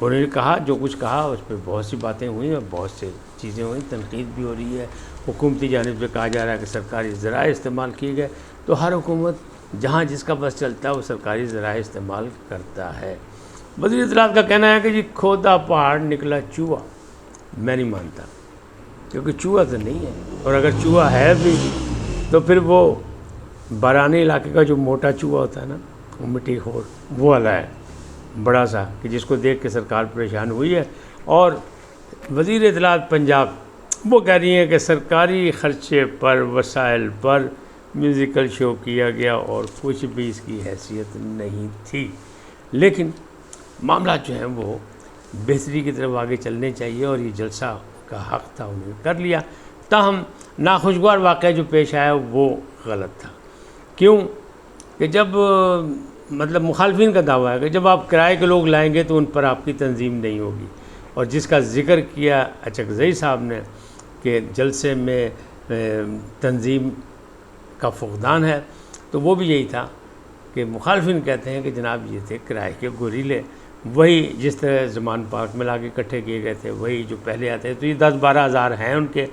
انہوں نے کہا جو کچھ کہا اس پہ بہت سی باتیں ہوئیں اور بہت سے چیزیں ہوئیں، تنقید بھی ہو رہی ہے، حکومتی جانب سے کہا جا رہا ہے کہ سرکاری ذرائع استعمال کیے گئے، تو ہر حکومت جہاں جس کا بس چلتا ہے وہ سرکاری ذرائع استعمال کرتا ہے۔ وزیر اطلاعات کا کہنا ہے کہ جی کھودا پہاڑ نکلا چوہا، میں نہیں مانتا، کیونکہ چوہا تو نہیں ہے، اور اگر چوہا ہے بھی تو پھر وہ بارانی علاقے کا جو موٹا چوہا ہوتا ہے نا، وہ مٹی خور، وہ والا ہے بڑا سا، کہ جس کو دیکھ کے سرکار پریشان ہوئی ہے۔ اور وزیر اطلاعات پنجاب وہ کہہ رہی ہیں کہ سرکاری خرچے پر، وسائل پر میوزیکل شو کیا گیا اور کچھ بھی اس کی حیثیت نہیں تھی، لیکن معاملات جو ہیں وہ بہتری کی طرف آگے چلنے چاہیے، اور یہ جلسہ کا حق تھا، انہوں نے کر لیا۔ تاہم ناخوشگوار واقعہ جو پیش آیا وہ غلط تھا۔ کیوں کہ جب مطلب مخالفین کا دعویٰ ہے کہ جب آپ کرائے کے لوگ لائیں گے تو ان پر آپ کی تنظیم نہیں ہوگی، اور جس کا ذکر کیا اچکزئی صاحب نے کہ جلسے میں تنظیم کا فقدان ہے، تو وہ بھی یہی تھا کہ مخالفین کہتے ہیں کہ جناب یہ تھے کرائے کے گوریلے، وہی جس طرح زمان پارک میں لا کے اکٹھے کیے گئے تھے، وہی جو پہلے آتے ہیں، تو یہ 10-12 ہزار ہیں ان کے،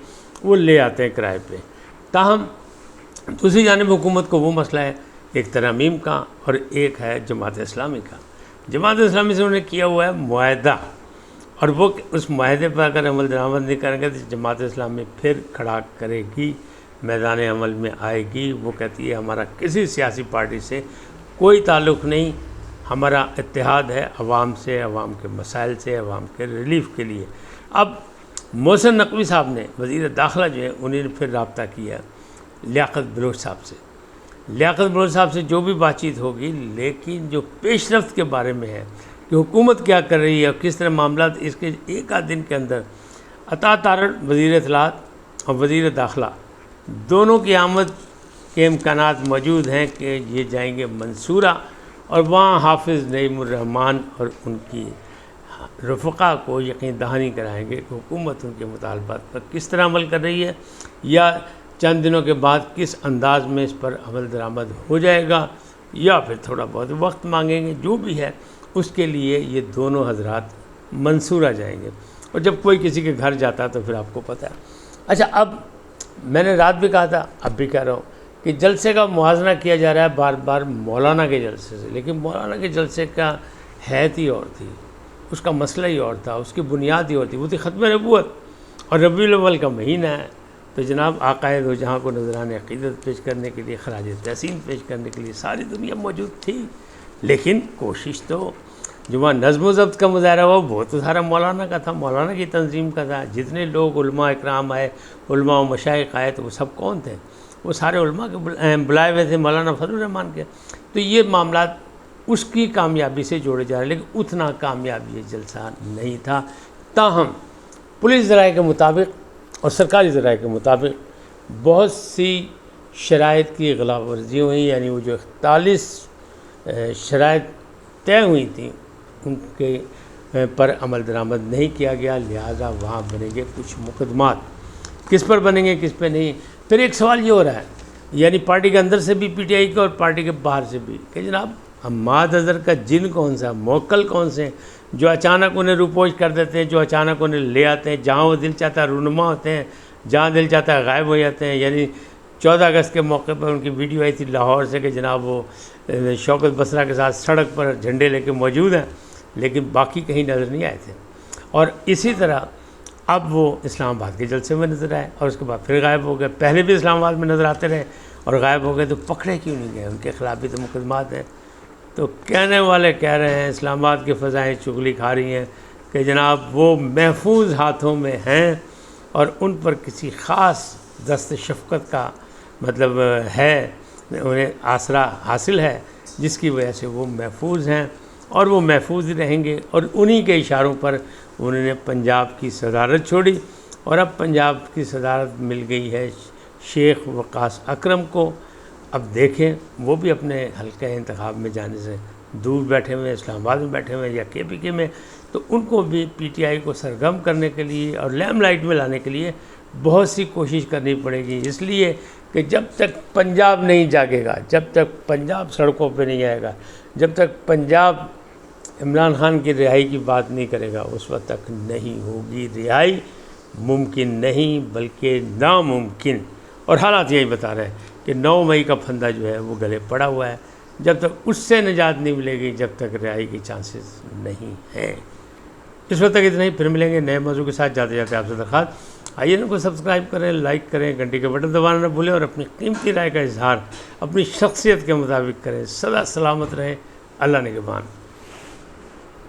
وہ لے آتے ہیں کرائے پہ۔ تاہم دوسری جانب حکومت کو وہ مسئلہ ہے ایک ترامیم کا اور ایک ہے جماعت اسلامی کا۔ جماعت اسلامی سے انہوں نے کیا ہوا ہے معاہدہ، اور وہ اس معاہدے پر اگر عمل درآمد نہیں کریں گے تو جماعت اسلامی پھر کھڑا کرے گی، میدان عمل میں آئے گی۔ وہ کہتی ہے ہمارا کسی سیاسی پارٹی سے کوئی تعلق نہیں، ہمارا اتحاد ہے عوام سے، عوام کے مسائل سے، عوام کے ریلیف کے لیے۔ اب محسن نقوی صاحب نے، وزیر داخلہ جو ہے، انہوں نے پھر رابطہ کیا لیاقت بلوچ صاحب سے۔ لیاقت بلوچ صاحب سے جو بھی بات چیت ہوگی، لیکن جو پیش رفت کے بارے میں ہے کہ حکومت کیا کر رہی ہے اور کس طرح معاملات، اس کے ایک آدھ دن کے اندر عطا تارڑ وزیر اطلاعات اور وزیر داخلہ دونوں کی آمد کے امکانات موجود ہیں کہ یہ جائیں گے منصورہ، اور وہاں حافظ نعیم الرحمن اور ان کی رفقا کو یقین دہانی کرائیں گے کہ حکومت ان کے مطالبات پر کس طرح عمل کر رہی ہے، یا چند دنوں کے بعد کس انداز میں اس پر عمل درآمد ہو جائے گا، یا پھر تھوڑا بہت وقت مانگیں گے۔ جو بھی ہے اس کے لیے یہ دونوں حضرات منصورہ جائیں گے، اور جب کوئی کسی کے گھر جاتا ہے تو پھر آپ کو پتہ ہے۔ اچھا، اب میں نے رات بھی کہا تھا، اب بھی کہہ رہا ہوں کہ جلسے کا موازنہ کیا جا رہا ہے بار بار مولانا کے جلسے سے، لیکن مولانا کے جلسے کا حیثیت ہی اور تھی، اس کا مسئلہ ہی اور تھا، اس کی بنیاد ہی اور تھی، وہ تھی ختم نبوت، اور ربیع الاول کا مہینہ ہے، تو جناب آقائے دو جہاں کو نذران عقیدت پیش کرنے کے لیے، خراج تحسین پیش کرنے کے لیے ساری دنیا موجود تھی، لیکن کوشش تو جو وہاں نظم و ضبط کا مظاہرہ ہوا وہ تو سارا مولانا کا تھا، مولانا کی تنظیم کا تھا۔ جتنے لوگ علماء اکرام آئے، علماء و مشائخ آئے، تو وہ سب کون تھے؟ وہ سارے علماء کے بلائے ہوئے تھے، مولانا فضل الرحمان کے۔ تو یہ معاملات اس کی کامیابی سے جوڑے جا رہے ہیں، لیکن اتنا کامیاب یہ جلسہ نہیں تھا۔ تاہم پولیس ذرائع کے مطابق اور سرکاری ذرائع کے مطابق بہت سی شرائط کی خلاف ورزی ہوئی، یعنی وہ جو 41 شرائط طے ہوئی تھیں ان کے پر عمل درآمد نہیں کیا گیا، لہذا وہاں بنیں گے کچھ مقدمات۔ کس پر بنیں گے، کس پہ نہیں؟ پھر ایک سوال یہ ہو رہا ہے، یعنی پارٹی کے اندر سے بھی پی ٹی آئی کے اور پارٹی کے باہر سے بھی، کہ جناب حماد اظہر کا جن کون سا، موکل کون سے ہیں جو اچانک انہیں روپوش کر دیتے ہیں، جو اچانک انہیں لے آتے ہیں، جہاں وہ دل چاہتا ہے رونما ہوتے ہیں، جہاں دل چاہتا ہے غائب ہو جاتے ہیں۔ یعنی 14 اگست کے موقع پر ان کی ویڈیو آئی تھی لاہور سے کہ جناب وہ شوکت بسرا کے ساتھ سڑک پر جھنڈے لے کے موجود ہیں، لیکن باقی کہیں نظر نہیں آئے تھے۔ اور اسی طرح اب وہ اسلام آباد کے جلسے میں نظر آئے اور اس کے بعد پھر غائب ہو گئے۔ پہلے بھی اسلام آباد میں نظر آتے رہے اور غائب ہو گئے، تو پکڑے کیوں نہیں گئے؟ ان کے خلاف بھی تو مقدمات ہیں۔ تو کہنے والے کہہ رہے ہیں اسلام آباد کی فضائیں چغلی کھا رہی ہیں کہ جناب وہ محفوظ ہاتھوں میں ہیں اور ان پر کسی خاص دست شفقت کا مطلب ہے، انہیں آسرا حاصل ہے، جس کی وجہ سے وہ محفوظ ہیں اور وہ محفوظ رہیں گے۔ اور انہی کے اشاروں پر انہوں نے پنجاب کی صدارت چھوڑی، اور اب پنجاب کی صدارت مل گئی ہے شیخ وقاص اکرم کو۔ اب دیکھیں وہ بھی اپنے حلقہ انتخاب میں جانے سے دور بیٹھے ہوئے، اسلام آباد میں بیٹھے ہوئے یا کے پی کے میں، تو ان کو بھی پی ٹی آئی کو سرگرم کرنے کے لیے اور لیم لائٹ میں لانے کے لیے بہت سی کوشش کرنی پڑے گی، اس لیے کہ جب تک پنجاب نہیں جاگے گا، جب تک پنجاب سڑکوں پہ نہیں آئے گا، جب تک پنجاب عمران خان کی رہائی کی بات نہیں کرے گا اس وقت تک نہیں ہوگی رہائی، ممکن نہیں بلکہ ناممکن۔ اور حالات یہی بتا رہے ہیں کہ 9 مئی کا پھندا جو ہے وہ گلے پڑا ہوا ہے، جب تک اس سے نجات نہیں ملے گی جب تک رہائی کی چانسز نہیں ہیں۔ اس وقت تک اتنا ہی، پھر ملیں گے نئے موضوع کے ساتھ۔ جاتے جاتے آپ سے درخواست، آئیے ان کو سبسکرائب کریں، لائک کریں، گھنٹی کے بٹن دبانا نہ بھولیں، اور اپنی قیمتی رائے کا اظہار اپنی شخصیت کے مطابق کریں۔ سدا سلامت رہیں، اللہ نگہبان۔